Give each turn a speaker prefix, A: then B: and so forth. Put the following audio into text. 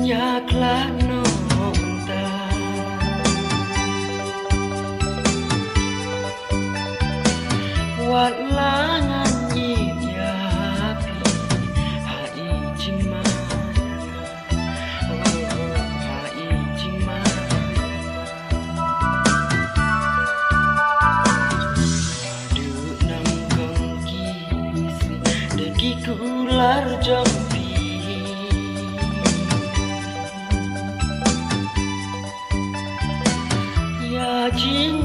A: yaklah nonta wat langan yapi hai jing mana hai jing mana adu nam kong kisi deki kular jampi jing